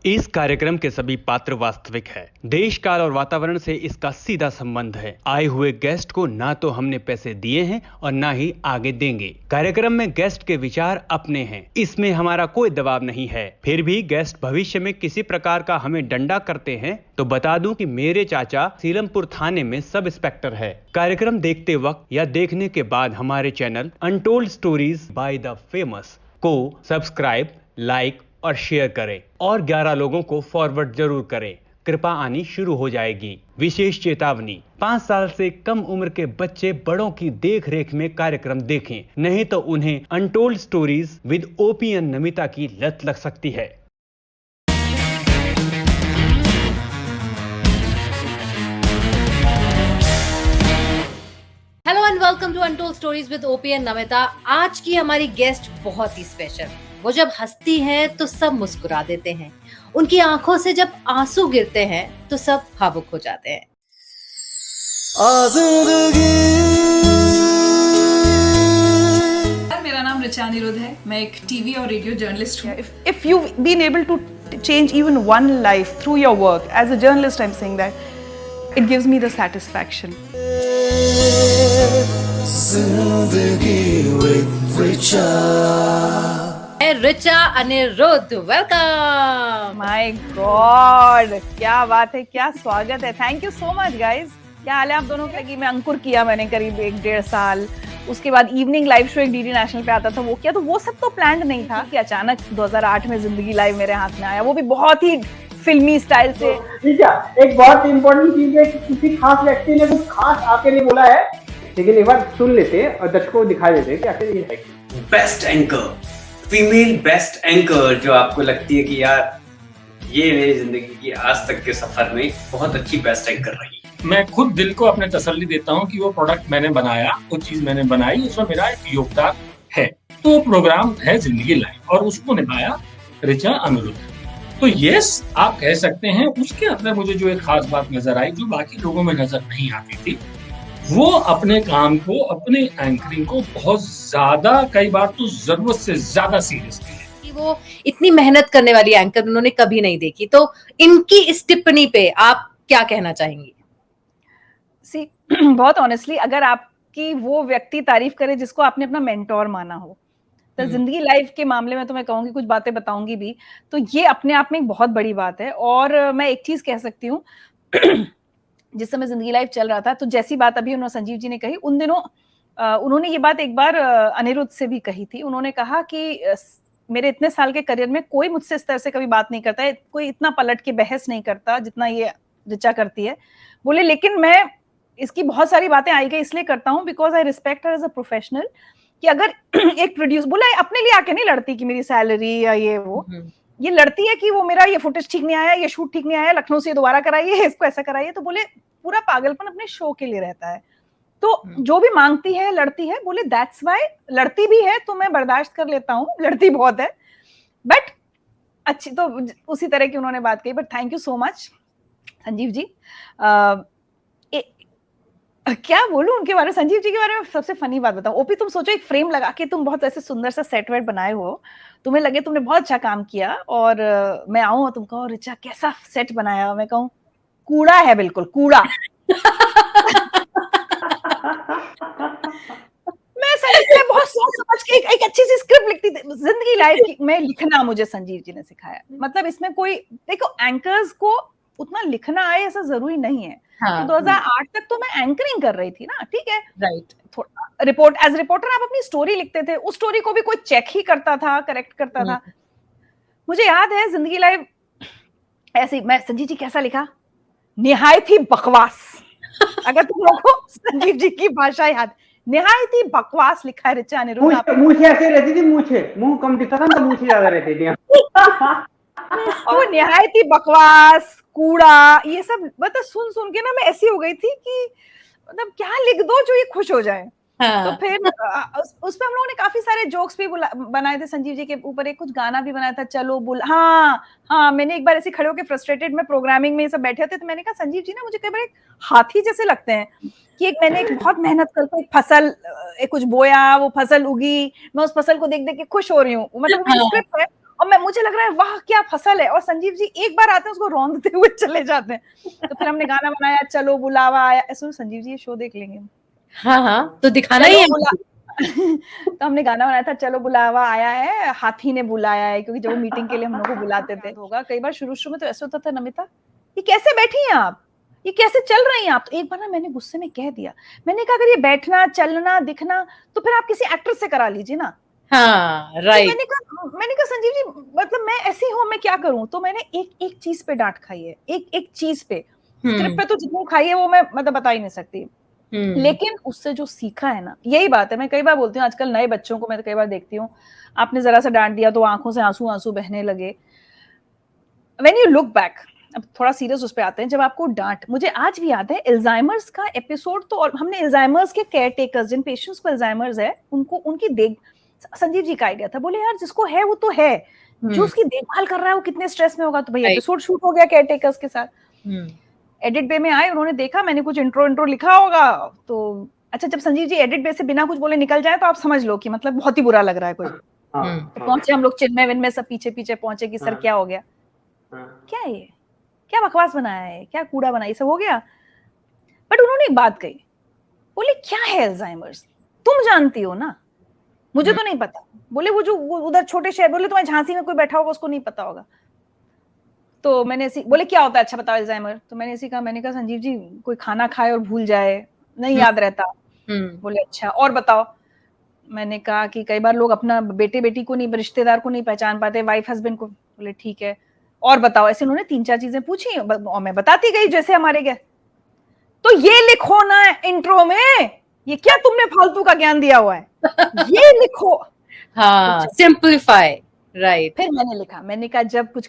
इस कार्यक्रम के सभी पात्र वास्तविक है। देश काल और वातावरण से इसका सीधा संबंध है। आए हुए गेस्ट को ना तो हमने पैसे दिए हैं और ना ही आगे देंगे। कार्यक्रम में गेस्ट के विचार अपने हैं, इसमें हमारा कोई दबाव नहीं है। फिर भी गेस्ट भविष्य में किसी प्रकार का हमें डंडा करते हैं तो बता दूं कि मेरे चाचा सीलमपुर थाने में सब इंस्पेक्टर है। कार्यक्रम देखते वक्त या देखने के बाद हमारे channel untold stories by the famous को सब्सक्राइब, लाइक और शेयर करें और 11 लोगों को फॉरवर्ड जरूर करें। कृपा आनी शुरू हो जाएगी। विशेष चेतावनी, 5 साल से कम उम्र के बच्चे बड़ों की देख रेख में कार्यक्रम देखें, नहीं तो उन्हें untold stories with OP and Namita की लत लग सकती है। Hello and welcome to untold stories with OP and Namita. आज की हमारी गेस्ट बहुत ही स्पेशल। वो जब हंसती हैं तो सब मुस्कुरा देते हैं, उनकी आंखों से जब आंसू गिरते हैं तो सब भावुक हो जाते हैं। मेरा नाम ऋचा अनिरुद्ध है। मैं एक टीवी और रेडियो जर्नलिस्ट हूँ। If you've been able to change even one life through your work, as a journalist I'm saying that, it gives me the satisfaction. Richa Anirudh, welcome. My God, क्या बात है, क्या स्वागत है। Thank you so much guys. क्या हाल है आप दोनों का? कि मैं अंकुर किया मैंने करीब 1-1.5 साल, उसके बाद इवनिंग लाइव शो एक डीडी नेशनल पे आता था वो किया, तो वो सब तो प्लान्ड नहीं था कि अचानक 2008 में जिंदगी लाइव मेरे हाथ में आया, वो भी बहुत ही फिल्मी स्टाइल से। ठीक है, एक बहुत इंपॉर्टेंट चीज है कि किसी खास व्यक्ति ने कुछ खास आके नहीं बोला है, लेकिन एक बार सुन लेते हैं और दर्शकों को दिखा देते हैं कि आखिर ये है क्या। Best anchor, female best anchor जो आपको लगती है कि यार ये मेरी जिंदगी की आज तक के सफर में बहुत अच्छी बेस्ट एंकर रही। मैं खुद दिल को अपने तसल्ली देता हूँ कि वो प्रोडक्ट मैंने बनाया, वो चीज मैंने बनाई, उसमें मेरा एक योगदान है। तो वो प्रोग्राम है जिंदगी लाइव और उसको निभाया ऋचा अनिरुद्ध। तो यस, आप कह सकते हैं उसके अंदर मुझे जो एक खास बात नजर आई जो बाकी लोगों में नजर नहीं आती थी, वो अपने काम को, अपने एंकरिंग को बहुत ज्यादा, कई बार तो जरूरत से ज्यादा सीरियसली है। कि वो इतनी मेहनत करने वाली एंकर उन्होंने कभी नहीं देखी, तो इनकी इस टिप्पणी पे आप क्या कहना चाहेंगी? सी बहुत ऑनेस्टली, अगर आपकी वो व्यक्ति तारीफ करे जिसको आपने अपना मेंटोर माना हो, तो जिंदगी लाइफ के मामले में तो मैं कहूंगी, कुछ बातें बताऊंगी भी, तो ये अपने आप में एक बहुत बड़ी बात है। और मैं एक चीज कह सकती हूँ जिस समय जिंदगी लाइफ चल रहा था, तो जैसी बात अभी उन्होंने संजीव जी ने कही, उन दिनों उन्होंने ये बात एक बार अनिरुद्ध से भी कही थी। उन्होंने कहा कि मेरे इतने साल के करियर में कोई मुझसे इस तरह से कभी बात नहीं करता है, कोई इतना पलट के बहस नहीं करता जितना ये ऋचा करती है। बोले लेकिन मैं इसकी बहुत सारी बातें आई गई इसलिए करता हूँ because I respect her as a professional. कि अगर एक प्रोड्यूस बोला, अपने लिए आके नहीं लड़ती कि मेरी सैलरी या ये वो, ये लड़ती है कि वो मेरा ये फुटेज ठीक नहीं आया, ये शूट ठीक नहीं आया, लखनऊ से दोबारा कराइए, इसको ऐसा कराइए। तो बोले पूरा पागलपन अपने शो के लिए रहता है, तो जो भी मांगती है लड़ती है। बोले दैट्स वाई, लड़ती भी है तो मैं बर्दाश्त कर लेता हूँ, लड़ती बहुत है बट अच्छी। तो उसी तरह की उन्होंने बात कही। But thank you so much Sanjeev ji. क्या बोलूं उनके बारे में, संजीव जी के बारे में। सबसे फनी बात बताऊं, ओपी तुम सोचो एक फ्रेम लगा के तुम बहुत ऐसे सुंदर सा सेट वेट बनाए हो, तुम्हें लगे तुमने बहुत अच्छा काम किया, और मैं आऊं और तुम कहो ऋचा कैसा सेट बनाया, मैं कहूं कूड़ा है, बिल्कुल कूड़ा। मैं बहुत सोच समझ के एक अच्छी सी स्क्रिप्ट लिखती थी जिंदगी लाइफ में। लिखना मुझे संजीव जी ने सिखाया। मतलब इसमें कोई, देखो एंकर्स को उतना लिखना आए ऐसा जरूरी नहीं है। हाँ, तो 2008 तक तो मैं एंकरिंग कर रही थी ना, ठीक है, राइट। थोड़ा रिपोर्ट, एज रिपोर्टर आप अपनी स्टोरी लिखते थे, उस स्टोरी को भी कोई चेक ही करता था, करेक्ट करता था। मुझे याद है जिंदगी लाइव ऐसे, मैं संजीव जी कैसा लिखा, निहायत ही बकवास। अगर तुम लोगों को संजीव जी की भाषा याद, निहायत ही बकवास लिखा है ऋचा अनिरुद्ध। मूछे ऐसे रहती थी, मूछे मुंह कम दिखता था तो मूछे ज्यादा रहती थी। और निहायत ही बकवास, कूड़ा, ये सब मतलब सुन सुन के ना मैं ऐसी हो गई थी कि मतलब क्या लिख दो जो ये खुश हो जाए। हाँ। तो फिर उसमें हम लोगों ने काफी सारे जोक्स भी बनाए थे संजीव जी के ऊपर। एक कुछ गाना भी बनाया था, चलो बुल, हाँ मैंने एक बार ऐसे खड़े होकर फ्रस्ट्रेटेड में प्रोग्रामिंग में ये सब बैठे थे, तो मैंने कहा संजीव जी ना मुझे कई बार एक हाथी जैसे लगते हैं कि मैंने एक बहुत मेहनत करके एक फसल, एक कुछ बोया, वो फसल उगी, मैं उस फसल को देख देख के खुश हो रही हूँ। मतलब स्क्रिप्ट है और मैं मुझे लग रहा है वाह क्या फसल है, और संजीव जी एक बार आते हैं उसको रौंदते हुए चले जाते हैं। तो फिर हमने गाना बनाया चलो बुलावा आया, सुनो संजीव जी ये शो देख लेंगे। हाँ हाँ, तो दिखाना ही है। तो हमने गाना बनाया था चलो बुलावा आया है, हाथी ने बुलाया है, क्योंकि जब वो मीटिंग के लिए हम लोग को बुलाते थे होगा कई बार शुरू में तो ऐसा होता था, नमिता ये कैसे बैठी हैं आप, ये कैसे चल रही हैं आप। तो एक बार ना मैंने गुस्से में कह दिया, मैंने कहा अगर ये बैठना चलना दिखना तो फिर आप किसी एक्टर से करा लीजिए ना। हाँ राइट। तो मैंने कहा संजीव जी मतलब मैं ऐसी हूँ, मैं क्या करूं। तो मैंने एक चीज पे डांट खाई है, एक चीज पे, स्क्रिप्ट पे तो जितनी खाई है वो मैं मतलब बता ही नहीं सकती। लेकिन उससे जो सीखा है ना, यही बात है। मैं कई बार बोलती हूँ आजकल नए बच्चों को मैं कई बार देखती हूँ, आपने जरा सा डांट दिया तो आंखों से आंसू आंसू बहने लगे। व्हेन यू लुक बैक, अब थोड़ा सीरियस उस पे आते हैं, जब आपको डांट, मुझे आज भी याद है अल्जाइमर्स का एपिसोड, तो और हमने अल्जाइमर्स के केयर टेकर्स, जिन पेशेंट्स को अल्जाइमर्स है उनको उनकी देख, संजीव जी का आइडिया था, बोले यार जिसको है वो तो है, जो उसकी देखभाल कर रहा है वो कितने स्ट्रेस में होगा। तो भाई एपिसोड शूट हो गया केयर टेकर्स के साथ, एडिट बे में आए, उन्होंने देखा मैंने कुछ इंट्रो लिखा होगा तो अच्छा, जब संजीव जी एडिट बे से बिना कुछ बोले निकल जाए तो आप समझ लो कि मतलब बहुत ही बुरा लग रहा है कुछ। तो पहुंचे हम लोग चिन्मय विन्मय सब पीछे पीछे पहुंचे कि सर क्या हो गया, क्या ये क्या बकवास बनाया है, क्या कूड़ा बनाया, सब हो गया। बट उन्होंने एक बात कही, बोले क्या है अल्जाइमर्स, तुम जानती हो ना, मुझे तो नहीं पता। बोले वो जो उधर छोटे शहर, बोले तुम्हारे झांसी में कोई बैठा होगा उसको नहीं पता होगा। तो मैंने ऐसी, बोले क्या होता है अच्छा बताओ अल्जाइमर। तो मैंने ऐसी कहा, मैंने कहा संजीव जी कोई खाना खाए और भूल जाए, नहीं याद रहता। बोले अच्छा और बताओ। मैंने कहा कि कई बार लोग अपना बेटे बेटी को नहीं, रिश्तेदार को नहीं पहचान पाते, वाइफ हस्बैंड को। बोले ठीक है और बताओ। ऐसे उन्होंने 3-4 चीजें पूछी और मैं बताती गई जैसे हमारे गए। तो ये लिखो ना इंट्रो में, ये क्या तुमने फालतू का ज्ञान दिया हुआ है, ये लिखो। हाँ सिंपलीफाई, राइट। फिर मैंने लिखा, मैंने कहा जब कुछ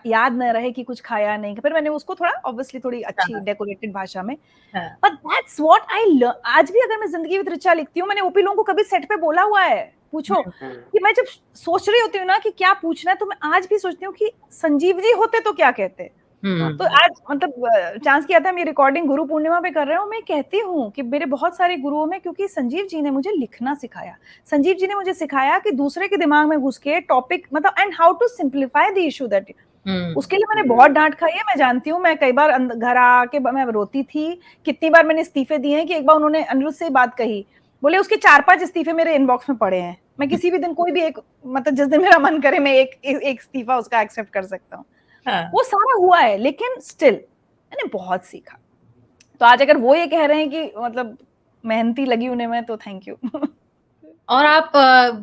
याद न रहे कि कुछ खाया नहीं, फिर मैंने उसको थोड़ा ऑब्वियसली थोड़ी अच्छी डेकोरेटेड भाषा में, but that's what I learn. आज भी अगर मैं जिंदगी विद ऋचा लिखती हूँ, मैंने ओपी लोगों को कभी सेट पे बोला हुआ है, पूछो कि मैं जब सोच रही होती हूँ ना कि क्या पूछना है, तो मैं आज भी सोचती हूँ कि संजीव जी होते तो क्या कहते। तो आज मतलब चांस किया था, मैं रिकॉर्डिंग गुरु पूर्णिमा पे कर रहे हूँ, मैं कहती हूँ कि मेरे बहुत सारे गुरुओं में, क्योंकि संजीव जी ने मुझे लिखना सिखाया, संजीव जी ने मुझे सिखाया कि दूसरे के दिमाग में घुस के टॉपिक मतलब and how to simplify the issue that. उसके लिए मैंने बहुत डांट खाई है, मैं जानती हूँ। मैं कई बार घर आके मैं रोती थी, कितनी बार मैंने इस्तीफे दिए हैं कि एक बार उन्होंने अनिरुद्ध से बात कही, बोले उसके 4-5 इस्तीफे मेरे इनबॉक्स में पड़े हैं, मैं किसी भी दिन कोई भी एक मतलब जिस दिन मेरा मन करे मैं एक इस्तीफा उसका एक्सेप्ट कर सकता हूँ। वो सारा हुआ है, लेकिन स्टिल मैंने बहुत सीखा। तो आज अगर वो ये कह रहे हैं कि मतलब मेहनती लगी उन्हें मैं, तो थैंक यू। और आप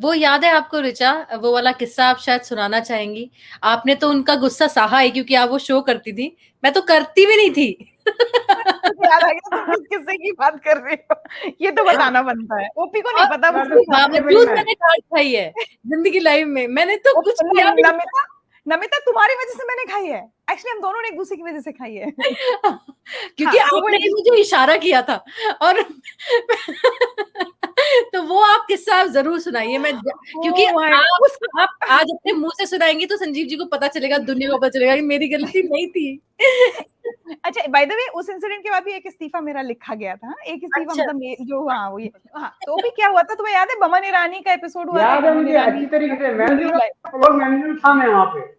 वो याद है आपको ऋचा, वो वाला किस्सा आप शायद सुनाना चाहेंगी। आपने तो उनका गुस्सा सहा है क्योंकि आप वो शो करती थी, मैं तो करती भी नहीं थी। याद आ गया तुम किस किस्से की बात कर रही हो, ये तो बताना बनता है, ओपी को नहीं पता। बावजूद मैंने डांट खाई है जिंदगी लाइफ में, मैंने तो कुछ किया भी नहीं। नमिता तुम्हारी वजह से मैंने खाई है, एक्चुअली हम दोनों ने एक दूसरे की वजह से खाई है। क्योंकि आपने मुझे इशारा किया था और तो वो आप किस्सा आप जरूर सुनाइए। मैं क्योंकि आप आज अपने मुंह से सुनाएंगी तो संजीव जी को पता चलेगा, दुनिया को पता चलेगा कि मेरी गलती नहीं थी। अच्छा बाय द वे उस इंसिडेंट के बाद भी एक इस्तीफा मेरा लिखा गया था, एक इस्तीफा मतलब जो वो ये तो भी क्या हुआ था तुम्हें याद है, बमन ईरानी का एपिसोड हुआ था, मुझे अच्छी तरीके से मैनेजर था मैं वहां पे।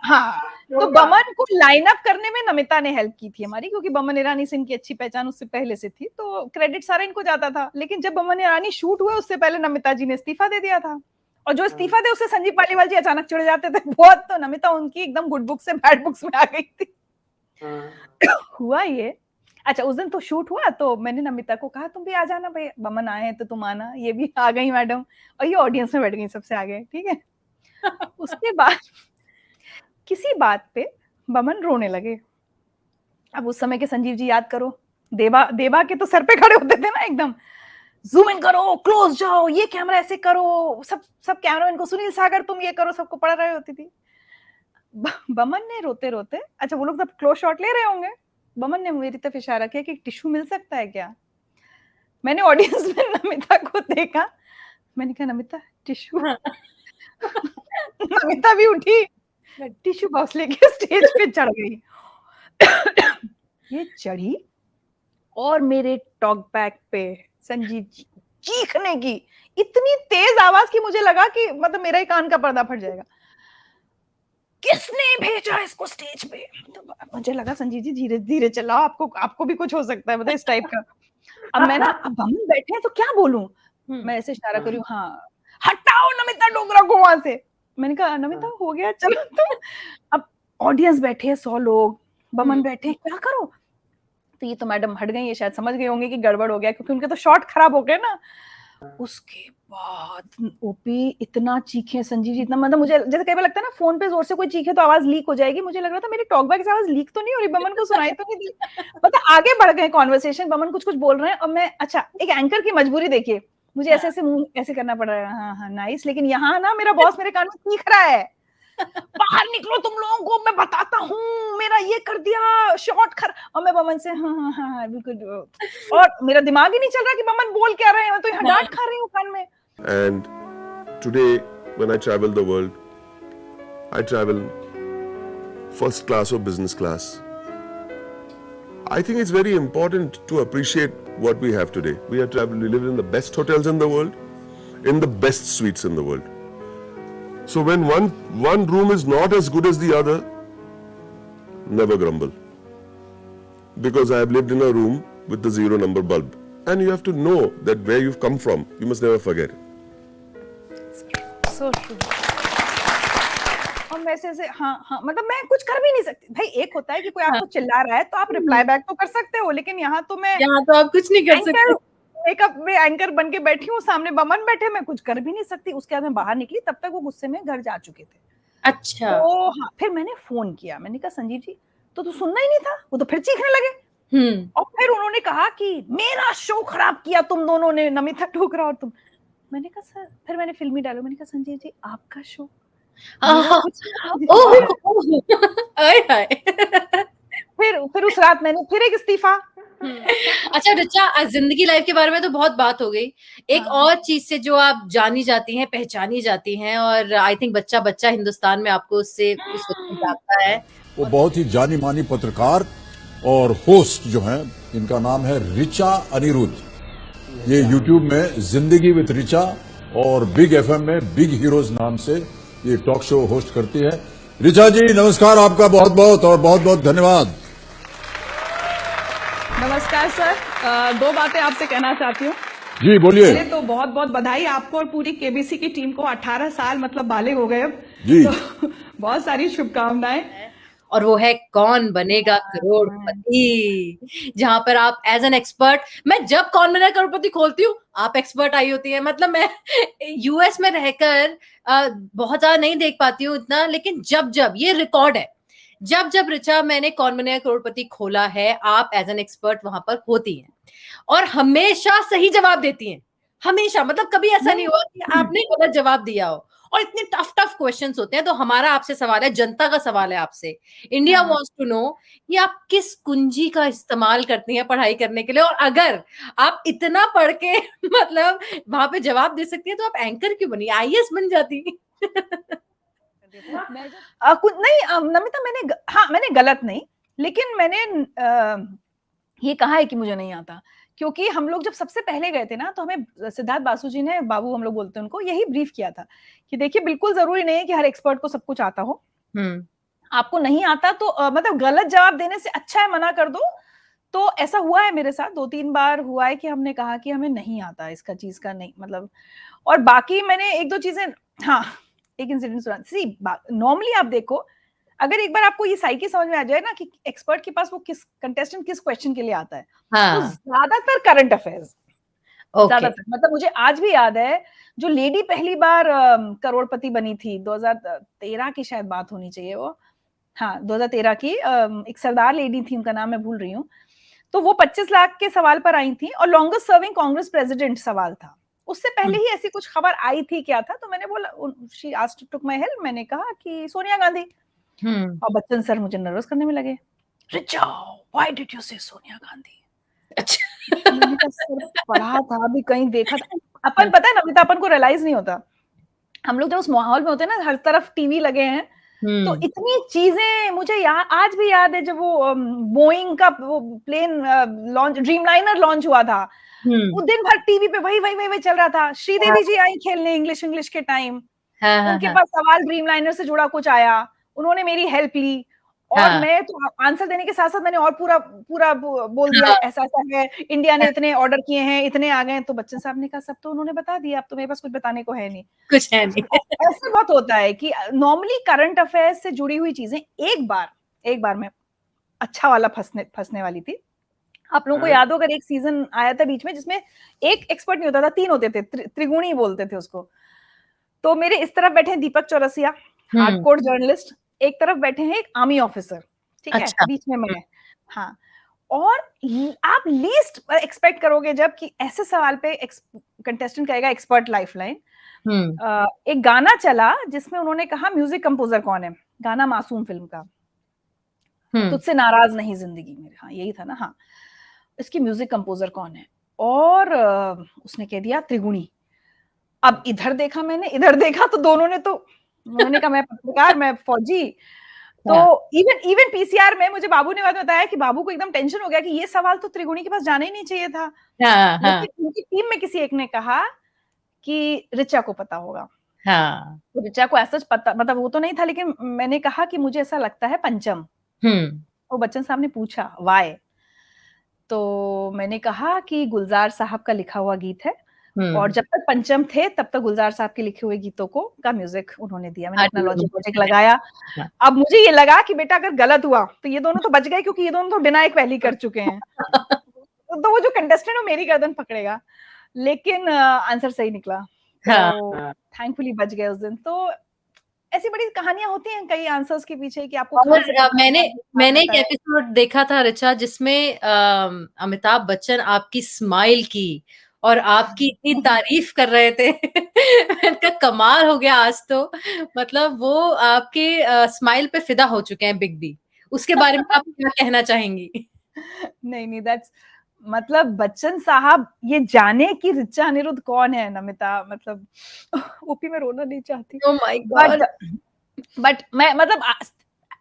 हाँ तो बमन को लाइन अप करने में नमिता ने हेल्प की थी हमारी, क्योंकि बमन ईरानी से इनकी अच्छी पहचान उससे पहले से थी, तो क्रेडिट सारा इनको जाता था। लेकिन जब बमन ईरानी शूट हुए उससे पहले नमिता जी ने इस्तीफा दे दिया था, और जो इस्तीफा दे उससे संजीव पालीवाल जी अचानक चिढ़ जाते थे बहुत, तो नमिता उनकी एकदम गुड बुक्स से बैड बुक्स में आ गई थी। हुआ ये। अच्छा उस दिन तो शूट हुआ, तो मैंने नमिता को कहा तुम भी आ जाना भाई, बमन आए हैं तो तुम आना। ये भी आ गई मैडम, और ये ऑडियंस में बैठ गई सबसे आगे, ठीक है। उसके बाद किसी बात पे बमन रोने लगे। अब उस समय के संजीव जी याद करो, देवा के तो सर पे खड़े होते थे ना एकदम, जूम इन करो, क्लोज जाओ, ये कैमरा ऐसे करो, सब कैमरामैन को, सुनील सागर तुम ये करो, सबको पढ़ रहे होती थी। बमन ने रोते रोते, अच्छा वो लोग सब क्लोज शॉट ले रहे होंगे, बमन ने मेरी तरफ इशारा किया कि टिश्यू मिल सकता है क्या। मैंने ऑडियंस में नमिता को देखा, मैंने कहा नमिता टिश्यू। नमिता भी उठी, टिश्यू बॉक्स लेके स्टेज पे चढ़ गई। ये चढ़ी और मेरे टॉक बैक पे संजीव जी चीखने की इतनी तेज आवाज की मुझे लगा कि मतलब मेरा ही कान का पर्दा फट जाएगा। किसने भेजा इसको स्टेज पे? तो मुझे लगा संजीव जी धीरे धीरे चलाओ, आपको भी कुछ हो सकता है, मतलब इस टाइप का। अब मैं ना, अब हम बैठे हैं तो क्या बोलूं, मैं ऐसे इशारा करी, हाँ हटाओ नमिता डोगरा को वहां से। मैंने कहा नमिता हो गया, चलो तुम। अब ऑडियंस बैठे हैं 100 लोग, बमन बैठे हैं, क्या करो? तो ये तो मैडम हट गई, ये शायद समझ गए होंगे कि गड़बड़ हो गया, क्योंकि उनके तो शॉट खराब हो गए ना। उसके बाद ओपी इतना चीखे संजीव जी, इतना, मतलब मुझे जैसे कई बार लगता है ना फोन पे जोर से कोई चीखे तो आवाज लीक हो जाएगी, मुझे लग रहा था मेरी टॉक बैक से आवाज लीक तो नहीं हो रही, बमन को सुनाई तो नहीं दी। मतलब आगे बढ़ गए कॉन्वर्सेशन, बमन कुछ कुछ बोल रहे हैं और मैं, अच्छा एक एंकर की मजबूरी देखिए, मुझे ऐसे ऐसे मुंह ऐसे करना पड़ रहा है, हाँ हाँ नाइस, लेकिन यहाँ ना मेरा बॉस मेरे कान में चीख रहा है, बाहर निकलो तुम लोगों को, मैं बताता हूँ, मेरा ये कर दिया, शॉट खर, और मैं बमन से हाँ हाँ हाँ बिल्कुल, और मेरा दिमाग ही नहीं चल रहा कि बमन बोल क्या रहे हैं, मैं तो यहाँ डांट खा रही हूँ कान में। And today, when I travel the world, I travel first class or business class. I think it's very important to appreciate what we have today. We live in the best hotels in the world, in the best suites in the world. So when one room is not as good as the other, never grumble. Because I have lived in a room with the 0 number bulb. And you have to know that where you've come from, you must never forget it. So true. और मैं ऐसे हाँ हाँ, मतलब मैं कुछ कर भी नहीं सकती भाई। एक होता है कि कोई आपको चिल्ला रहा है तो आप रिप्लाई बैक तो कर सकते हो, लेकिन यहाँ तो आप कुछ नहीं कर सकते। मेकअप में एंकर बन के बैठी हूँ, सामने बमन बैठे, मैं कुछ कर भी नहीं सकती। उसके बाद मैं बाहर निकली, तब तक वो गुस्से में घर जा चुके थे। अच्छा। तो हाँ, फिर मैंने फोन किया, मैंने कहा संजीव जी, तो तू सुनना ही नहीं था, वो तो फिर चीखने लगे। और फिर उन्होंने कहा कि मेरा शो खराब किया तुम दोनों ने, नमिता डोगरा और तुम। मैंने कहा सर, फिर मैंने फिल्मी डायलॉग, मैंने कहा संजीव जी आपका शो। फिर उस रात मैंने फिर एक इस्तीफा। अच्छा रिचा, जिंदगी लाइफ के बारे में तो बहुत बात हो गई, एक और चीज से जो आप जानी जाती हैं, पहचानी जाती हैं, और आई थिंक बच्चा बच्चा हिंदुस्तान में आपको उससे जानता है। वो बहुत ही जानी मानी पत्रकार और होस्ट जो हैं, इनका नाम है रिचा अनिरुद्ध। ये यूट्यूब में जिंदगी विद रिचा और बिग एफएम में बिग हीरोज नाम से ये टॉक शो होस्ट करती है। रिचा जी नमस्कार, आपका बहुत बहुत और बहुत बहुत धन्यवाद। नमस्कार सर, 2 बातें आपसे कहना चाहती हूँ। जी बोलिए। पहले तो बहुत बहुत बधाई आपको और पूरी केबीसी की टीम को, 18 साल मतलब बालिग हो गए अब जी। तो बहुत सारी शुभकामनाएं। और वो है कौन बनेगा करोड़पति, जहां पर आप एज एन एक्सपर्ट, मैं जब कौन बनेगा करोड़पति खोलती हूँ आप एक्सपर्ट आई होती है। मतलब मैं यूएस में रहकर बहुत ज्यादा नहीं देख पाती हूँ इतना, लेकिन जब ये रिकॉर्ड है, जब रिचा मैंने कौन बनेगा करोड़पति खोला है, आप एज एन एक्सपर्ट वहां पर होती हैं और हमेशा सही जवाब देती हैं, हमेशा। मतलब कभी ऐसा नहीं हुआ कि आपने गलत जवाब दिया हो, और इतने टफ क्वेश्चंस होते हैं। तो हमारा आपसे सवाल है, जनता का सवाल है आपसे, इंडिया वांट्स टू नो कि आप किस कुंजी का इस्तेमाल करती हैं पढ़ाई करने के लिए, और अगर आप इतना पढ़ के मतलब वहां पे जवाब दे सकती हैं तो आप एंकर क्यों बनी, आईएएस बन जाती। कुछ नहीं नमिता, मैंने गलत नहीं, लेकिन मैंने ये कहा है कि मुझे नहीं आता, क्योंकि हम लोग जब सबसे पहले गए थे ना, तो हमें सिद्धार्थ बासु जी ने, बाबू हम लोग बोलते हैं उनको, यही ब्रीफ किया था कि देखिए बिल्कुल जरूरी नहीं है कि हर एक्सपर्ट को सब कुछ आता हो। आपको नहीं आता तो मतलब गलत जवाब देने से अच्छा है मना कर दो। तो ऐसा हुआ है मेरे साथ 2-3 बार हुआ है कि हमने कहा कि हमें नहीं आता इसका चीज का, नहीं मतलब। और बाकी मैंने 1-2 चीजें, हाँ एक इंसिडेंट सुना। सी नॉर्मली आप देखो, अगर एक बार आपको ये साइकी समझ में आ जाए ना कि एक्सपर्ट के पास वो कंटेस्टेंट किस क्वेश्चन के लिए आता है, तो ज्यादातर करंट अफेयर्स, ज्यादातर। मतलब मुझे आज भी याद है, जो लेडी पहली बार करोड़पति बनी थी, 2013 की शायद बात होनी चाहिए वो, हाँ 2013 की, एक सरदार लेडी थी, उनका नाम मैं भूल रही हूँ। तो वो 25 लाख के सवाल पर आई थी, और लॉन्गेस्ट सर्विंग कांग्रेस प्रेसिडेंट सवाल था। उससे पहले ही ऐसी कुछ खबर आई थी, क्या था, तो मैंने बोला, she asked took my help, मैंने कहा कि सोनिया गांधी। और बच्चन सर मुझे नर्वस करने में लगे, रिचा व्हाई डिड यू से सोनिया गांधी। अच्छा मैंने कहा सर पढ़ा था, अभी कहीं देखा था। अपन पता है नमिता, अपन को रियलाइज नहीं होता, हम लोग जब उस माहौल में होते हैं ना, हर तरफ टीवी लगे हैं, तो इतनी चीजें मुझे आज भी याद है, जब वो बोइंग का वो प्लेन लॉन्च, ड्रीमलाइनर लॉन्च हुआ था, वो दिन भर टीवी पे वही चल रहा था। श्रीदेवी जी आई खेलने इंग्लिश के टाइम, उनके पास सवाल ड्रीमलाइनर से जुड़ा कुछ आया, उन्होंने मेरी हेल्प ली और हाँ। मैं तो आंसर देने के साथ साथ मैंने और पूरा बोल दिया, हाँ। ऐसा है, इंडिया ने इतने ऑर्डर किए हैं, इतने आ गए। तो बच्चन साहब ने कहा सब तो उन्होंने बता दिया, अब तो मेरे पास कुछ बताने को है नहीं। कुछ है नहीं। ऐसे बहुत होता है कि नॉर्मली करंट अफेयर्स से जुड़ी हुई चीजें एक बार मैं अच्छा वाला फंसने वाली थी। आप लोगों को याद हो, अगर एक सीजन आया था बीच में जिसमें एक एक्सपर्ट नहीं होता था, 3 होते थे, त्रिगुणी बोलते थे उसको। तो मेरे इस तरफ बैठे हैं दीपक चौरसिया, हार्डकोर जर्नलिस्ट, एक तरफ बैठे हैं एक आर्मी ऑफिसर, ठीक है, अच्छा। बीच में मैं। हाँ, और आप लीस्ट एक्सपेक्ट करोगे जब कि ऐसे सवाल पे कंटेस्टेंट कहेगा एक्सपर्ट लाइफलाइन। एक गाना चला जिसमें उन्होंने कहा म्यूजिक कंपोजर कौन है, गाना मासूम फिल्म का, तुझसे नाराज नहीं जिंदगी मेरे, हाँ यही था ना, हाँ, इसकी म्यूजिक कंपोजर कौन है, और उसने कह दिया त्रिगुणी। अब इधर देखा मैंने, इधर देखा, तो दोनों ने तो, उन्होंने कहा मैं पत्रकार, मैं फौजी। तो इवन पीसीआर में मुझे बाबू ने बात बताया कि बाबू को एकदम टेंशन हो गया कि ये सवाल तो त्रिगुणी के पास जाना ही नहीं चाहिए था। लेकिन उनकी टीम में किसी एक ने कहा कि रिचा को पता होगा। तो रिचा को ऐसा पता, मतलब वो तो नहीं था, लेकिन मैंने कहा कि मुझे ऐसा लगता है पंचम। वो बच्चन साहब ने पूछा वाई, तो मैंने कहा कि गुलजार साहब का लिखा हुआ गीत है, और जब तक पंचम थे तब तक गुलजार साहब के लिखे हुए गीतों को का म्यूजिक उन्होंने दिया। मैंने अपना लॉजिक लगाया। अब मुझे ये लगा कि बेटा अगर गलत हुआ तो ये दोनों तो बच गए, क्योंकि ये दोनों तो डिनाई पहले कर चुके हैं। तो वो जो कंटेस्टेंट है मेरी गर्दन पकड़ेगा, लेकिन आंसर सही निकला, तो थैंकफुली बच गए उस दिन। तो ऐसी बड़ी कहानियां होती हैं कई आंसर्स के पीछे कि आपको। और मैंने एक एपिसोड देखा था रिचा, जिसमें अमिताभ बच्चन आपकी स्माइल की और आपकी इतनी तारीफ कर रहे थे। इनका कमाल हो गया आज तो, मतलब वो आपके स्माइल पे फिदा हो चुके हैं बिग बी। उसके बारे में आप क्या कहना चाहेंगी? नहीं, दैट्स, मतलब बच्चन साहब ये जाने कि रिचा अनिरुद्ध कौन है, नमिता, मतलब ओपी में रोना नहीं चाहती। Oh my God. बट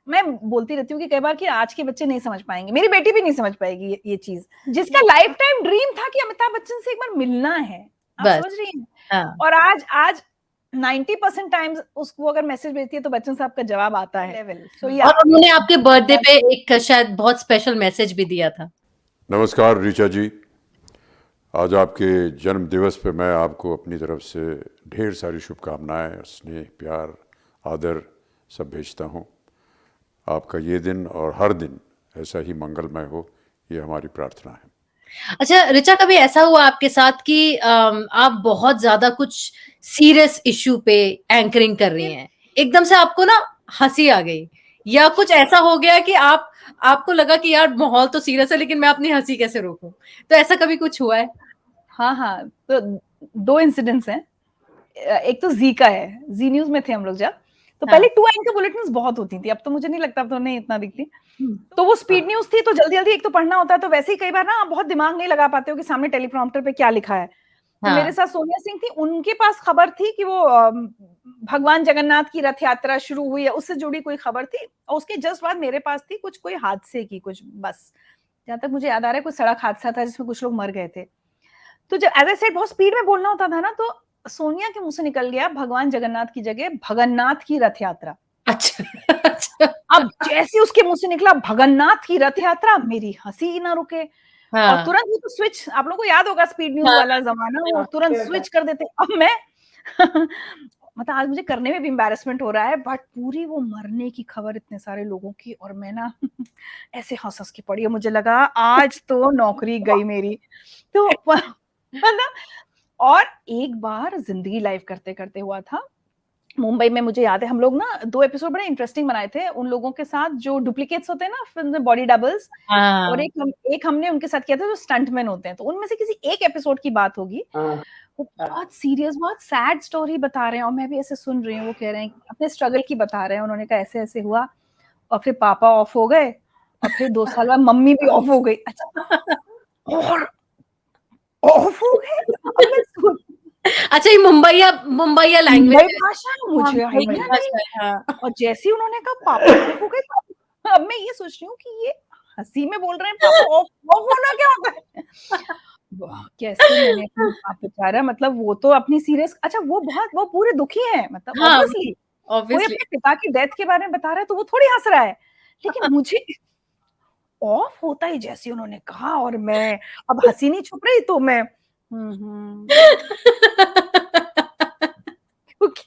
मैं बोलती रहती हूँ कि कई बार कि आज के बच्चे नहीं समझ पाएंगे, मेरी बेटी भी नहीं समझ पाएगी ये चीज, जिसका लाइफ टाइम ड्रीम था कि अमिताभ बच्चन से एक बार मिलना है। आप समझ रही हैं? हाँ। और आज 90% टाइम्स उसको अगर मैसेज भेजती है तो बच्चन साहब का जवाब आता है। और उन्होंने आपके बर्थडे पे एक शायद बहुत स्पेशल मैसेज भी दिया था। नमस्कार रिचा जी, आज आपके जन्म दिवस पे मैं आपको अपनी तरफ से ढेर सारी शुभकामनाएं, स्नेह, प्यार, आदर सब भेजता हूँ। आपका ये दिन और हर दिन ऐसा ही मंगलमय हो, ये हमारी प्रार्थना है। अच्छा रिचा, कभी ऐसा हुआ आपके साथ कि आप बहुत ज्यादा कुछ सीरियस इश्यू पे एंकरिंग कर रही हैं, एकदम से आपको ना हंसी आ गई, या कुछ ऐसा हो गया कि आपको लगा कि यार माहौल तो सीरियस है लेकिन मैं अपनी हंसी कैसे रोकूं? तो ऐसा कभी कुछ हुआ है? हाँ, तो 2 इंसिडेंट्स हैं। एक तो जी का है, जी न्यूज में थे हम लोग जब, तो पहले 2 एंकर बुलेटिन्स बहुत होती थी, अब तो मुझे नहीं लगता, अब तो नहीं इतना दिखती। तो वो स्पीड न्यूज थी, तो जल्दी एक तो पढ़ना होता है, तो वैसे ही कई बार ना आप बहुत दिमाग नहीं लगा पाते हो कि सामने टेलीप्रॉम्प्टर पे क्या लिखा है। तो मेरे साथ सोनिया सिंह थी, उनके पास खबर थी कि वो भगवान जगन्नाथ की रथ यात्रा शुरू हुई है, उससे जुड़ी कोई खबर थी, और उसके जस्ट बाद मेरे पास थी कोई हादसे की, कुछ बस, जहां तक मुझे याद आ रहा है कोई सड़क हादसा था जिसमें कुछ लोग मर गए थे। तो जब एज आई सेड बहुत स्पीड में बोलना होता था ना, तो सोनिया के मुंह से निकल गया भगवान जगन्नाथ की जगह भगन्नाथ की रथ यात्रा। अच्छा। अब जैसे उसके मुंह से निकला भगन्नाथ की रथ यात्रा, मेरी हंसी ही ना रुके। और तुरंत वो तो स्विच, आप लोगों को याद होगा स्पीड न्यूज वाला जमाना, वो तुरंत स्विच कर देते। अब मैं मतलब आज मुझे करने में भी एम्बैरेसमेंट हो रहा है, बट पूरी वो मरने की खबर इतने सारे लोगों की, और मैं ना ऐसे हंस के पड़ी, मुझे लगा आज तो नौकरी गई मेरी। तो मतलब, और एक बार जिंदगी लाइव करते करते हुआ था मुंबई में, मुझे याद है हम लोग ना 2 एपिसोड बड़े इंटरेस्टिंग बनाए थे उन लोगों के साथ जो डुप्लीकेट्स होते हैं ना फिल्म में, बॉडी डबल्स, और एक हमने उनके साथ किया था जो स्टंटमैन होते हैं। तो उनमें से किसी एक एपिसोड की बात होगी, वो बहुत सीरियस, बहुत सैड स्टोरी बता रहे हैं, और मैं भी ऐसे सुन रही हूँ, वो कह रहे हैं अपने स्ट्रगल की बता रहे हैं। उन्होंने कहा ऐसे ऐसे हुआ, और फिर पापा ऑफ हो गए, और फिर 2 साल बाद मम्मी भी ऑफ हो गई। अच्छा, और ऑफ हो गए। अच्छा, ये मुंबईया लैंग्वेज भाषा मुझे आइडिया नहीं। और जैसे उन्होंने कहा पापा ऑफ हो गए, अब मैं ये सोच रही हूँ कि ये हंसी में बोल रहे हैं, पापा ऑफ होना क्या होता है? कैसे मैंने आप बेचारा, मतलब वो तो अपनी सीरियस, अच्छा वो पूरे दुखी हैं, मतलब ऑब्वियसली कोई ऑब्वियसली। अपने पिता की डेथ के बारे में बता रहा है तो वो थोड़ी हंस रहा है, लेकिन मुझे ऑफ होता ही जैसे उन्होंने कहा, और मैं अब हंसी नहीं छुप रही, तो मैं क्योंकि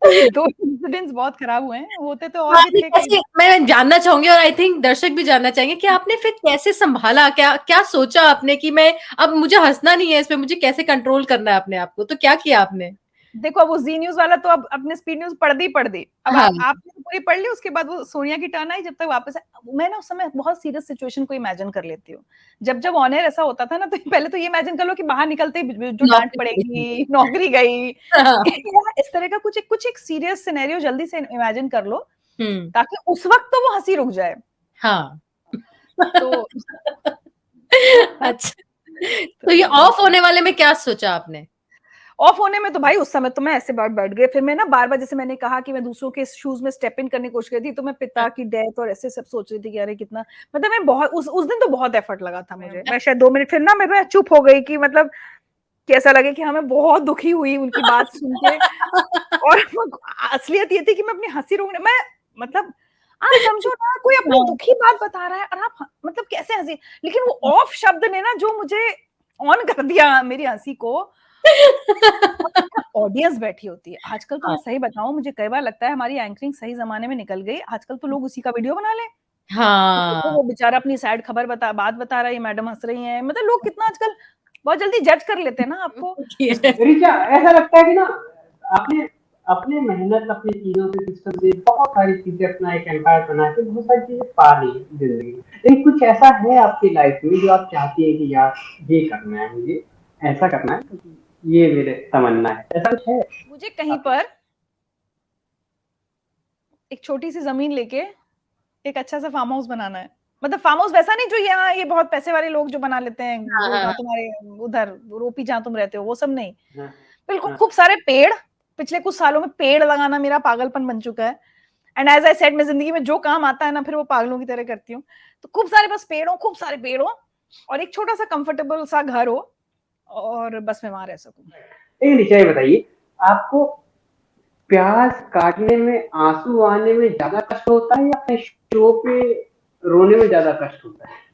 तो ये 2 इंसिडेंट्स बहुत खराब हुए हैं, होते तो और हाँ, भी नहीं, थे कैसे कई। मैं जानना चाहूंगी, और आई थिंक दर्शक भी जानना चाहेंगे कि आपने फिर कैसे संभाला, क्या क्या सोचा आपने कि मैं अब मुझे हंसना नहीं है, इसमें मुझे कैसे कंट्रोल करना है अपने आप को, तो क्या किया आपने? देखो, अब वो जी न्यूज़ वाला तो अब अपने स्पीड न्यूज़ पढ़ दी। अब हाँ। आपने तो पूरी पढ़ ली, उसके बाद वो सोनिया की टर्न आई, जब तक वापस मैं ना उस समय बहुत सीरियस सिचुएशन को इमेजिन कर लेती हूँ। जब ऑन एयर ऐसा होता था ना, तो पहले तो ये इमेजिन कर लो कि बाहर निकलते ही जो डाँट नौकरी पड़ेगी, नौकरी गई। हाँ। इस तरह का कुछ एक सीरियस सिनेरियो जल्दी से इमेजिन कर लो, हुँ, ताकि उस वक़्त तो वो हँसी रुक जाए। हाँ। तो अच्छा, तो ये ऑफ होने वाले में क्या सोचा आपने? ऑफ होने में तो भाई उस समय तो मैं ऐसे बैठ गई। फिर मैं ना बार-बार, जैसे मैंने कहा कि मैं दूसरों के शूज़ में स्टेप इन करने की कोशिश कर रही थी, तो मैं पिता की डेथ और ऐसे सब सोच रही थी कि अरे कितना, मतलब मैं बहुत उस दिन तो बहुत एफर्ट लगा था मुझे। मैं शायद 2 मिनट फिर ना मैं चुप हो गई कि मतलब कैसा लगे कि हाँ, मैं बहुत दुखी हुई उनकी बात सुन के। और असलियत ये थी कि मैं अपनी हँसी रोकने मैं मतलब आप समझो ना, कोई अपनी दुखी बात बता रहा है और आप मतलब कैसे हँसी, लेकिन वो ऑफ शब्द ने ना जो मुझे ऑन कर दिया मेरी हँसी को। ऑडियंस बैठी होती है। आजकल तो मैं सही बताऊँ, मुझे कई बार लगता है हमारी एंकरिंग सही ज़माने में निकल गई। आजकल तो लोग उसी का वीडियो बना लें। देखो हाँ। वो बेचारा अपनी सैड खबर बात बता रहा है, ये मैडम हँस रही हैं। मतलब लोग कितना आजकल बहुत जल्दी जज कर लेते हैं ना आपको। ऋचा, ऐसा लगता है कि ना आपने अपने मेहनत, अपनी चीजों से, सिस्टम से बहुत सारी चीजें, अपना एक एम्पायर बना के बहुत सारी चीजें पा ली जिंदगी में, लेकिन कुछ ऐसा है आपकी लाइफ में जो आप चाहती है कि यार ये करना है, मुझे ऐसा करना है, ये मेरे तमन्ना है, ऐसा कुछ है? मुझे कहीं पर एक छोटी सी जमीन लेके एक अच्छा सा फार्म हाउस बनाना है। मतलब फार्म हाउस वैसा नहीं जो यहाँ ये बहुत पैसे वाले लोग जो बना लेते हैं, हाँ, वो हाँ। जहाँ तुम्हारे उधर रोपी जहाँ तुम रहते हो, वो सब नहीं। हाँ, बिल्कुल हाँ। खूब सारे पेड़। पिछले कुछ सालों में पेड़ लगाना मेरा पागलपन बन चुका है। एंड एज आई सेड, मैं जिंदगी में जो काम आता है ना, फिर वो पागलों की तरह करती हूँ। तो खूब सारे बस पेड़ हो, खूब सारे पेड़ हो, और एक छोटा सा कंफर्टेबल सा घर हो, और बस मैं वहां रह सकूं। लेकिन ऋचा, ये बताइए, आपको प्याज काटने में, आंसू आने में ज्यादा कष्ट होता है या अपने शो पे रोने में ज्यादा कष्ट होता है?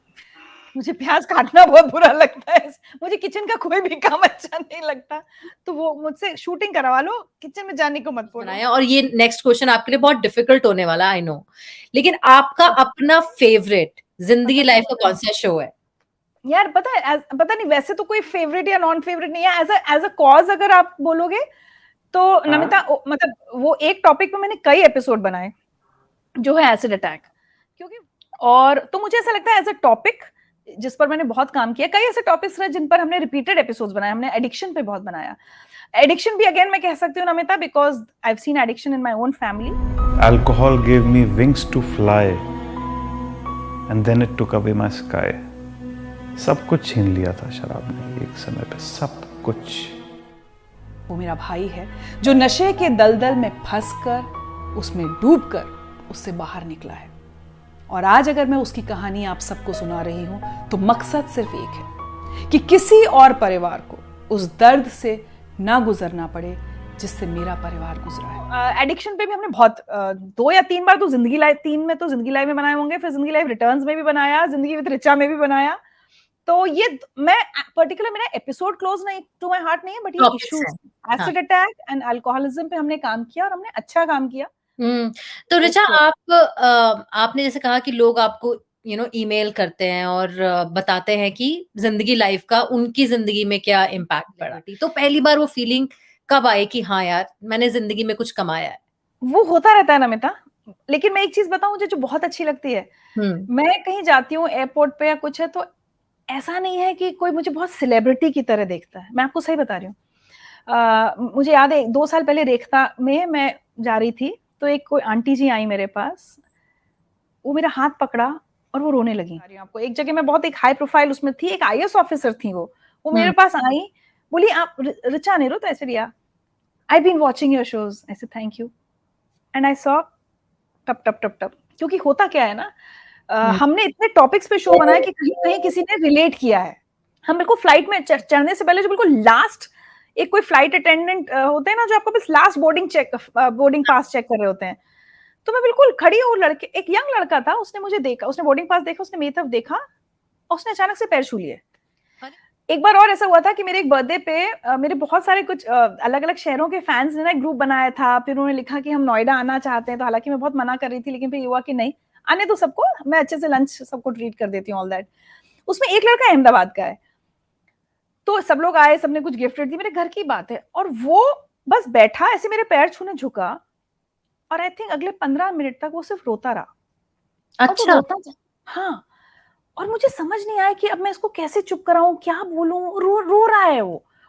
मुझे प्याज काटना बहुत बुरा लगता है। मुझे किचन का कोई भी काम अच्छा नहीं लगता। तो वो मुझसे शूटिंग करवा लो, किचन में जाने को मत बोलो। बनाया, और ये नेक्स्ट क्वेश्चन आपके लिए बहुत डिफिकल्ट होने वाला, आई नो, लेकिन आपका अपना फेवरेट जिंदगी लाइफ का कौन सा शो है? यार पता है, पता नहीं, वैसे तो कोई फेवरेट या नॉन फेवरेट नहीं है। एज अ कॉज अगर आप बोलोगे तो नमिता, मतलब वो एक टॉपिक पे मैंने कई एपिसोड बनाए जो है एसिड अटैक, क्योंकि और तो मुझे ऐसा लगता है एज अ टॉपिक जिस पर मैंने बहुत काम किया, कई ऐसे टॉपिक्स रहे जिन पर हमने रिपीटेड एपिसोड्स बनाए। हमने एडिक्शन पे बहुत बनाया। एडिक्शन भी अगेन मैं कह सकती हूँ Namita, because I have seen addiction in my own family. Alcohol gave me wings to fly, and then it took away my sky. सब कुछ छीन लिया था शराब ने एक समय पे, सब कुछ। वो मेरा भाई है जो नशे के दलदल में फंसकर, उसमें डूबकर उससे बाहर निकला है। और आज अगर मैं उसकी कहानी आप सबको सुना रही हूं, तो मकसद सिर्फ एक है कि किसी और परिवार को उस दर्द से ना गुजरना पड़े जिससे मेरा परिवार गुजरा है। एडिक्शन पे भी हमने बहुत 2 या 3 बार तो जिंदगी लाइफ, 3 में तो जिंदगी लाइफ में बनाए होंगे, फिर जिंदगी लाइफ रिटर्न्स में भी बनाया, जिंदगी विद ऋचा में भी बनाया। तो ये मैं पर्टिकुलर, मेरा एपिसोड क्लोज नहीं टू माय हार्ट नहीं है, बट ये issues acid attack and alcoholism पे हमने काम किया, और हमने अच्छा काम किया। तो ऋचा, आपने जैसे कहा कि लोग आपको ईमेल करते हैं और बताते हैं कि जिंदगी लाइफ का उनकी जिंदगी में क्या इम्पैक्ट पड़ा, तो पहली बार वो फीलिंग कब आई कि हाँ यार, मैंने जिंदगी में कुछ कमाया है? वो होता रहता है नमिता, लेकिन मैं एक चीज बताऊं मुझे जो बहुत अच्छी लगती है, मैं कहीं जाती हूँ एयरपोर्ट पे या कुछ है, तो ऐसा नहीं है कि कोई मुझे बहुत सेलिब्रिटी की तरह देखता है। मैं आपको सही बता रही हूँ। मुझे याद है 2 साल पहले रेखता में मैं जा रही थी, तो एक कोई आंटी जी आई मेरे पास, वो मेरा हाथ पकड़ा और वो रोने लगी। आपको एक जगह मैं बहुत एक हाई प्रोफाइल उसमें थी, एक आईएएस ऑफिसर थी, वो मेरे पास आई, बोली आप ऋचा अनिरुद्ध? तो ऐसे लिया, I been watching your shows, ऐसे thank you, and I saw टप टप टप टप। क्योंकि होता क्या है ना, हमने इतने टॉपिक्स पे शो बनाया कि कहीं कहीं किसी ने रिलेट किया है। हम बिल्कुल फ्लाइट में चढ़ने से पहले जो बिल्कुल लास्ट एक कोई फ्लाइट अटेंडेंट होते हैं ना जो आपको बस लास्ट बोर्डिंग पास चेक कर रहे होते हैं, तो मैं बिल्कुल खड़ी हूँ, लड़के, एक यंग लड़का था, उसने मुझे देखा, उसने बोर्डिंग पास देखा, उसने मेरी तरफ देखा और उसने अचानक से पैर छू लिए। एक बार और ऐसा हुआ था कि मेरे एक बर्थडे पे मेरे बहुत सारे कुछ अलग अलग शहरों के फैंस ने ना एक ग्रुप बनाया था, फिर उन्होंने लिखा कि हम नोएडा आना चाहते हैं, तो हालांकि मैं बहुत मना कर रही थी, लेकिन फिर ये हुआ कि नहीं, आने दो सबको, मैं अच्छे से लंच सबको ट्रीट कर देती हूँ, ऑल दैट। उसमें एक लड़का अहमदाबाद का है, तो सब लोग आए, सबने कुछ गिफ्टेड दी, मेरे घर की बात है, और वो बस बैठा ऐसे मेरे पैर छूने झुका, और आई थिंक अगले 15 मिनट तक वो सिर्फ रोता रहा। अच्छा। हाँ, और मुझे समझ नहीं आया कि अब मैं इसको कैसे चुप कराऊं, क्या बोलूं, रो रहा है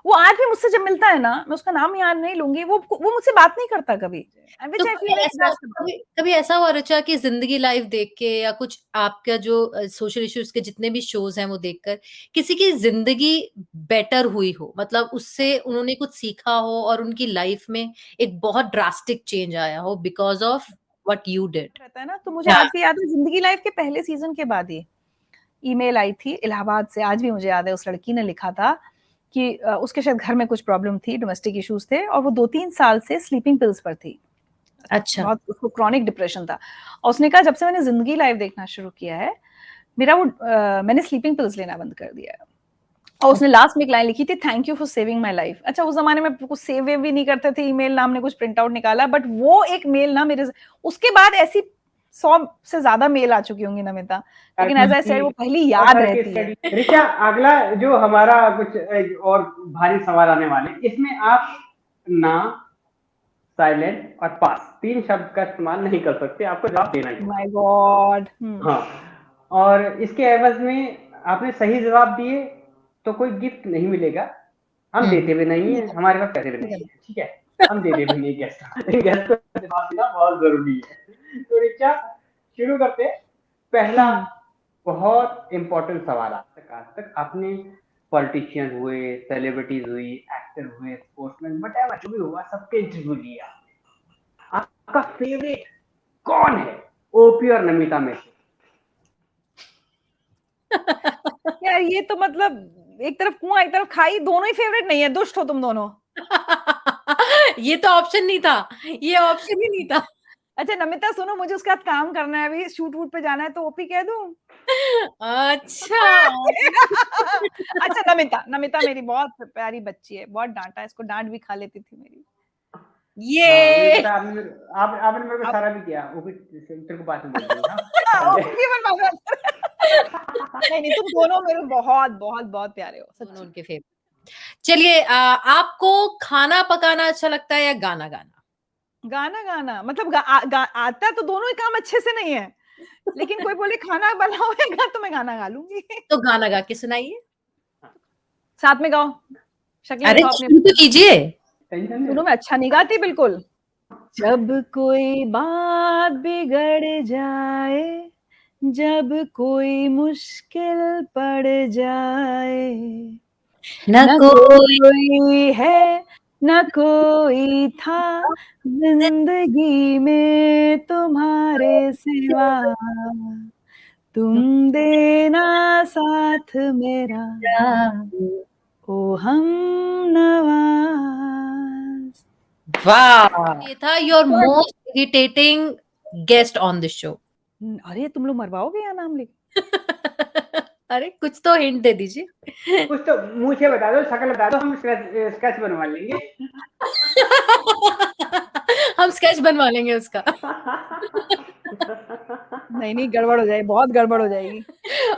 वो आज भी मुझसे जब मिलता है ना, मैं उसका नाम याद नहीं लूंगी, वो मुझसे बात नहीं करता कभी। तो कभी ऐसा हुआ ऋचा कि जिंदगी लाइव देख के या कुछ आपका जो सोशल इश्यूज के जितने भी शोज हैं वो देखकर किसी की जिंदगी बेटर हुई हो, मतलब उससे उन्होंने कुछ सीखा हो और उनकी लाइफ में एक बहुत ड्रास्टिक चेंज आया हो because of what you did? रहता है ना, तो मुझे आज भी याद है, जिंदगी लाइव के पहले सीजन के बाद ही ईमेल आई थी इलाहाबाद से, आज भी मुझे याद है, उस लड़की ने लिखा था कि उसके शायद घर में कुछ प्रॉब्लम थी, डोमेस्टिक इश्यूज थे, और वो 2-3 साल से स्लीपिंग पिल्स पर थी। अच्छा। बहुत, उसको क्रॉनिक डिप्रेशन था, और उसने कहा जब से मैंने जिंदगी लाइव देखना शुरू किया है, मेरा मैंने स्लीपिंग पिल्स लेना बंद कर दिया है। और उसने लास्ट में एक लाइन लिखी थी, thank you for saving my life. अच्छा, उस जमाने में कुछ सेव वेव भी नहीं करते थे, ईमेल ना हमने कुछ प्रिंट आउट निकाला, बट वो एक मेल ना मेरे, उसके बाद ऐसी 100 से ज्यादा मेल आ चुकी होंगी नमिता, लेकिन एज आई सेड वो पहली याद रहती है। ऋचा, अगला जो हमारा कुछ और भारी सवाल आने वाले, इसमें आप ना, साइलेंट और पास 3 शब्द का इस्तेमाल नहीं कर सकते, आपको जवाब देना ही। My God. हाँ, और इसके एवज में आपने सही जवाब दिए तो कोई गिफ्ट नहीं मिलेगा, हम देते भी नहीं है, हमारे पास पैसे भी नहीं है, ठीक है, हम दे दे भी नहीं गेस्ट को जवाब देना बहुत जरूरी है। तो ऋचा, शुरू करते। पहला बहुत इंपॉर्टेंट सवाल आज तक आपने पॉलिटिशियन हुए, सेलिब्रिटीज हुई, एक्टर हुए, स्पोर्ट्समैन, व्हाटएवर जो भी हुआ, सबके इंटरव्यू लिया, आपका फेवरेट कौन है ओपी और नमिता में से? यार ये तो मतलब एक तरफ कुआं एक तरफ खाई, दोनों ही फेवरेट नहीं है, दुष्ट हो तुम दोनों। ये तो ऑप्शन नहीं था, ये ऑप्शन ही नहीं था। अच्छा नमिता सुनो, मुझे उसके साथ काम करना है, अभी शूट वूट पे जाना है, तो ओपी कह दूं? अच्छा। अच्छा नमिता मेरी बहुत प्यारी बच्ची है, बहुत डांटा, इसको डांट भी खा लेती थी मेरी। ये आपने मेरे को सारा भी किया, ओपी तेरे को बात नहीं नहीं तुम दोनों मेरे बहुत बहुत बहुत प्यारे हो, दोनों उनके फेवरेट। चलिए, आपको खाना पकाना अच्छा लगता है या गाना गाना? गाना मतलब आता तो दोनों ही काम अच्छे से नहीं है, लेकिन कोई बोले खाना बनाओगे तो मैं गाना गा लूंगी। तो गाना गा के सुनाइए, साथ में गाओ। अरे शुरू तो कीजिए। सुनो, मैं अच्छा नहीं गाती बिल्कुल। जब कोई बात बिगड़ जाए, जब कोई मुश्किल पड़ जाए, न कोई है न कोई था जिंदगी में तुम्हारे सिवा, तुम देना साथ मेरा ओ हम नवाज। वाह, ये था your most irritating guest on the show. अरे तुम लोग मरवाओगे या नाम लेके? अरे कुछ तो हिंट दे दीजिए, कुछ तो मुंह से बता दो, शक्ल बता दो, हम स्केच बनवा लेंगे। हम स्केच बनवा लेंगे उसका। नहीं गड़बड़ हो जाएगी, बहुत गड़बड़ हो जाएगी।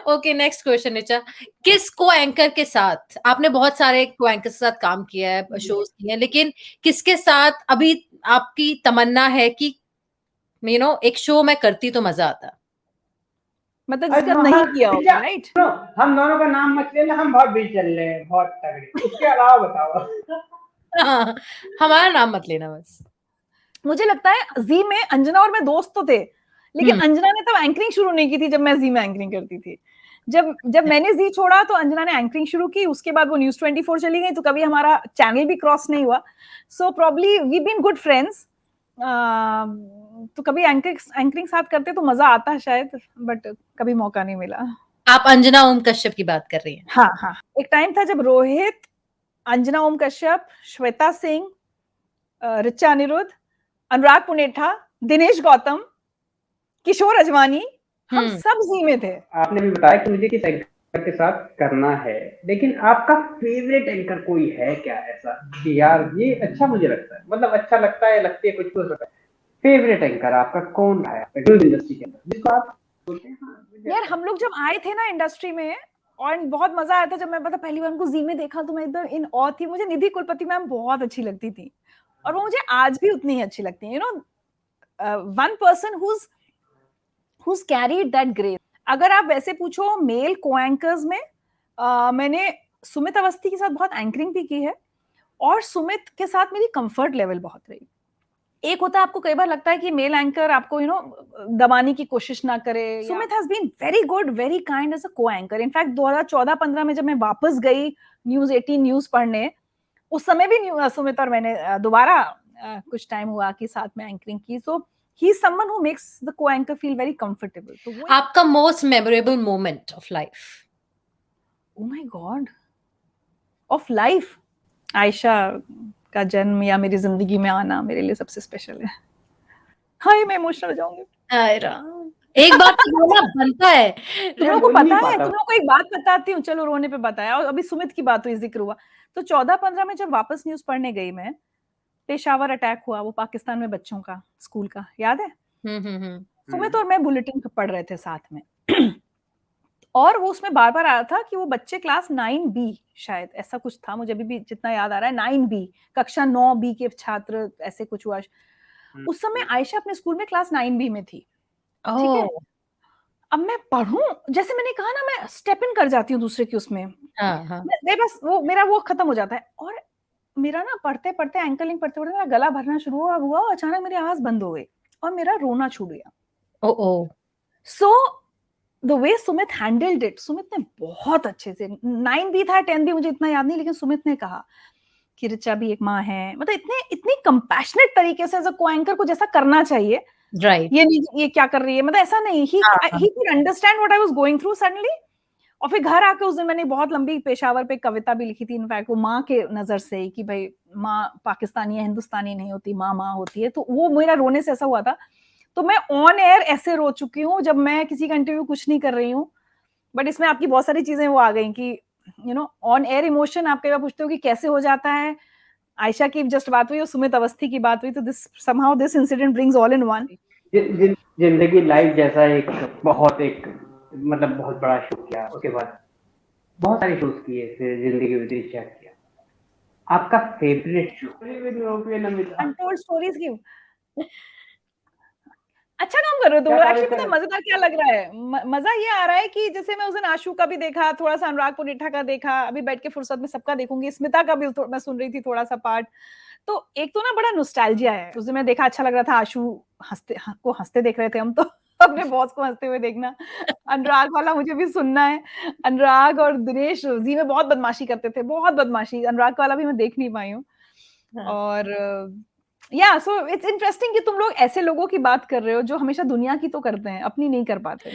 ओके, नेक्स्ट क्वेश्चन ऋचा, किस को एंकर के साथ, आपने बहुत सारे को एंकर के साथ काम किया है, शोज किए हैं, लेकिन किसके साथ अभी आपकी तमन्ना है कि एक शो मैं करती तो मजा आता? मतलब जिसका नहीं किया होगा, राइट? हम दोनों का नाम मत लेना, हम बहुत बीच चल रहे हैं, बहुत तगड़े। उसके अलावा बताओ। हमारा नाम मत लेना बस। मुझे लगता है जी में अंजना और मैं दोस्त तो थे, लेकिन अंजना ने तब एंकरिंग शुरू नहीं की थी जब मैं जी में एंकरिंग करती थी। जब मैंने जी छोड़ा तो अंजना ने एंकरिंग शुरू की, उसके बाद वो न्यूज़ 24 चली गई, तो कभी हमारा चैनल भी क्रॉस नहीं हुआ। So probably we been good friends, तो कभी एंकरिंग साथ करते तो मजा आता शायद, बट कभी मौका नहीं मिला। आप अंजना ओम कश्यप की बात कर रही हैं? हाँ, एक टाइम था जब रोहित अंजना ओम कश्यप, श्वेता सिंह, रिचा अनिरुद्ध, अनुराग पुनेठा, दिनेश गौतम, किशोर अजवानी, हम सब जी में थे। आपने भी बताया कि मुझे किस एंकर के साथ करना है, लेकिन आपका फेवरेट एंकर कोई है क्या ऐसा कि यार ये अच्छा मुझे लगता है, मतलब अच्छा लगता है, लगती है कुछ हो सकता है, फेवरेट एंकर आपका कौन है न्यूज इंडस्ट्री के अंदर जिसको आप बोलते हैं? यार हम लोग जब आए थे ना इंडस्ट्री में, और बहुत मजा आया था जब मैं मतलब पहली बार उनको जी में देखा तो मैं एकदम इन ऑ थी। मुझे निधि कुलपति मैम बहुत अच्छी लगती थी और वो मुझे आज भी उतनी ही अच्छी लगती है। You know, one person who's carried that grace। अगर आप वैसे पूछो मेल को एंकर्स में, मैंने सुमित अवस्थी के साथ बहुत एंकरिंग भी की है और सुमित के साथ मेरी कंफर्ट लेवल बहुत रही। एक होता है आपको कई बार लगता है कि मेल एंकर आपको दबाने की कोशिश ना करे। Sumit has been very good, very kind as a co anchor. In fact 2014-15 में जब मैं वापस गई न्यूज 18 न्यूज पढ़ने, उस समय भी सुमित और मैंने दोबारा कुछ टाइम हुआ कि साथ में एंकरिंग की। So he is someone who makes the co-anchor feel very comfortable. तो वो आपका most memorable moment of life? Oh my God, of life, Ayesha का जन्म या मेरी जिंदगी में आना मेरे लिए सबसे स्पेशल है। हाय मैं इमोशनल हो जाऊंगी। एक बार तो रोना बनता है। तुम लोगों को पता है, तुम लोगों को एक बात बताती हूँ, चलो रोने पे बताया। और अभी सुमित की बात हुई, जिक्र हुआ, तो 14-15 में जब वापस न्यूज पढ़ने गई मैं, पेशावर अटैक हुआ, वो पाकिस्तान में बच्चों का, स्कूल का, याद है? सुमित और मैं बुलेटिन पढ़ रहे थे साथ में और वो उसमें बार बार आ रहा था कि वो बच्चे क्लास 9B शायद ऐसा कुछ था, मुझे अभी भी जितना याद आ रहा है 9B, कक्षा 9B के छात्र, ऐसे कुछ हुआ। उस समय आयशा अपने स्कूल में क्लास 9B में थी, ठीक है? अब मैं पढ़ूं, जैसे मैंने कहा ना, मैं स्टेप इन कर जाती हूँ दूसरे की उसमें। मैं बस वो मेरा वो खत्म हो जाता है और मेरा ना पढ़ते पढ़ते एंकलिंग पढ़ते पढ़ते मेरा गला भरना शुरू हुआ और अचानक मेरी आवाज बंद हो गई और मेरा रोना छूट गया। So the way Sumit handled it, Sumit ने बहुत अच्छे से, 9B था 10B मुझे इतना याद नहीं, लेकिन सुमित ने कहा कि रिचा भी एक माँ है, मतलब इतनी कंपैशनेट तरीके से एज अ को एंकर को जैसा करना चाहिए, राइट? ये नहीं ये क्या कर रही है, मतलब ऐसा नहीं, he could understand what I was going through suddenly. और फिर घर आके उस दिन मैंने बहुत लंबी पेशावर पे कविता भी लिखी थी, इनफैक्ट वो माँ के नजर से कि भाई माँ पाकिस्तानी है, हिंदुस्तानी नहीं होती, माँ माँ होती है। तो वो मेरा रोने से ऐसा हुआ था। तो मैं ऑन एयर ऐसे रो चुकी हूँ जब मैं किसी का इंटरव्यू कुछ नहीं कर रही हूँ, बट इसमें आपकी बहुत सारी चीजें वो आ गई कि ऑन एयर इमोशन आप कई बार पूछते हो कि कैसे हो जाता है। आयशा की जस्ट बात हुई और सुमित अवस्थी की बात हुई, तो this somehow this incident brings all in one. जिंदगी लाइफ जैसा एक मतलब बहुत बड़ा शो किया, उसके बाद बहुत सारे शोज किए, फिर जिंदगी विद रिचा किया। आपका फेवरेट शो? अनटोल्ड स्टोरीज की। अच्छा काम कर रहे हो तुम लोग। एक्चुअली पता है मजेदार क्या लग रहा है, मजा ये आ रहा है कि जैसे मैं उस दिन आशु का भी देखा, थोड़ा सा अनुराग पुनेठा का देखा, अभी बैठ के फुर्सत में सबका देखूंगी, स्मिता का भी मैं सुन रही थी थोड़ा सा पार्ट। तो एक तो ना बड़ा नॉस्टैल्जिया है, उस दिन मैं देखा, अच्छा लग रहा था, आशु हंसते देख रहे थे हम तो अपने बॉस को हंसते हुए देखना। अनुराग वाला मुझे भी सुनना है। अनुराग और दिनेश जी में बहुत बदमाशी करते थे, बहुत बदमाशी। अनुराग वाला भी मैं देख नहीं पाई हूँ। और या सो इट्स इंटरेस्टिंग कि तुम लोग ऐसे लोगों की बात कर रहे हो जो हमेशा दुनिया की तो करते हैं, अपनी नहीं कर पाते।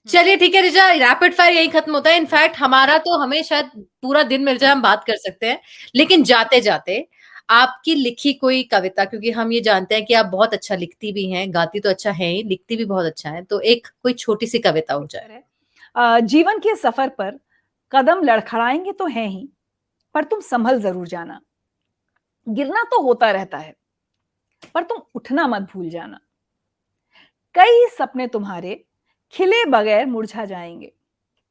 चलिए ठीक है रिचा, रैपिड फायर यही खत्म होता है। इनफैक्ट हमारा तो हमें शायद पूरा दिन मिल जाए, हम बात कर सकते हैं, लेकिन जाते जाते आपकी लिखी कोई कविता, क्योंकि हम ये जानते हैं कि आप बहुत अच्छा लिखती भी हैं, गाती तो अच्छा है ही, लिखती भी बहुत अच्छा है, तो एक कोई छोटी सी कविता हो जाए। जीवन के सफर पर कदम लड़खड़ाएंगे तो है ही, पर तुम संभल जरूर जाना। गिरना तो होता रहता है, पर तुम उठना मत भूल जाना। कई सपने तुम्हारे खिले बगैर मुरझा जाएंगे,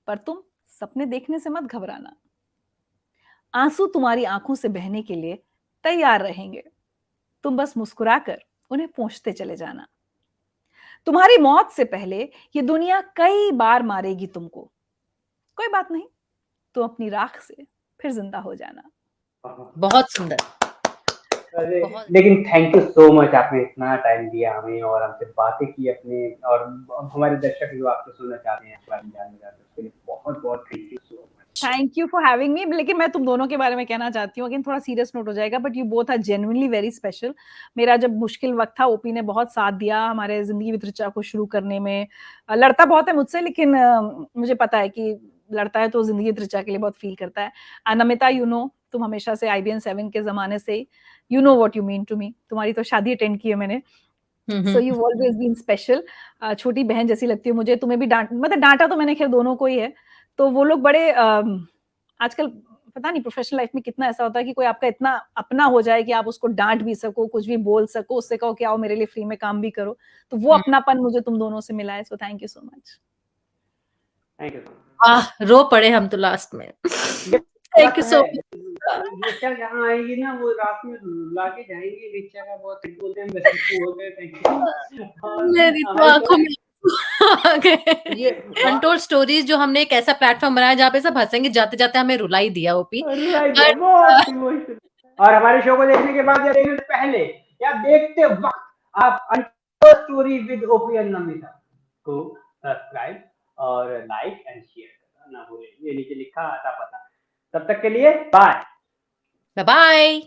पर तुम सपने देखने से मत घबराना। आंसू तुम्हारी आंखों से बहने के लिए तैयार रहेंगे, तुम बस मुस्कुराकर उन्हें पोंछते चले जाना। तुम्हारी मौत से पहले ये दुनिया कई बार मारेगी तुमको, कोई बात नहीं, तुम अपनी राख से फिर जिंदा हो जाना। बहुत सुंदर। लेकिन थैंक यू सो मच, आपने इतना टाइम दिया हमें और हमसे बातें की अपने, और हमारे दर्शक जो आपको सुनना चाहते हैं, जानना चाहते हैं, उसके लिए बहुत बहुत thank you so much. Thank you for having me. लेकिन मैं तुम दोनों के बारे में कहना चाहती हूँ, अगेन थोड़ा सीरियस नोट हो जाएगा, but you both are genuinely very special. मेरा जब मुश्किल वक्त था, ओपी ने बहुत साथ दिया हमारे जिंदगी विद रिचा को शुरू करने में। लड़ता बहुत है मुझसे, लेकिन मुझे पता है कि लड़ता है तो जिंदगी विद रिचा के लिए बहुत फील करता है। नमिता तुम हमेशा से IBN 7 के जमाने से, you know what you mean to me. तुम्हारी तो शादी अटेंड की है मैंने, so you always been special. छोटी बहन जैसी लगती हो मुझे। तुम्हें भी मतलब डांटा तो मैंने खैर दोनों को ही है। तो वो लोग बड़े आजकल पता नहीं प्रोफेशनल लाइफ में कितना ऐसा होता है कि कोई आपका इतना अपना हो जाए कि आप उसको डांट भी सको, कुछ भी बोल सको, उससे कहो कि आओ मेरे लिए फ्री में काम भी करो। तो वो अपनापन मुझे तुम दोनों से मिला है। So thank you so much. Thank you. रो पड़े हम तो लास्ट में। Thank you so much. Richa जहाँ आएगी ना वो रात में रुला के जाएंगी। रिचा का बहुत बोलते हैं, मैसेज बोलते हैं थैंक यू। मेरी तो आंखों में आ गए। अनटोल्ड स्टोरीज जो हमने एक ऐसा प्लेटफॉर्म बनाया जहाँ पे सब हंसेंगे, जाते जाते हमें रुला ही दिया ओपी। और हमारे शो को देखने के बाद या देखने से पहले या देखते वक्त आप untold story with OP and Namita को सब्सक्राइब और लाइक एंड शेयर करना ना भूलें। ये नीचे लिखा आता पता। तब तक के लिए बाय बाय।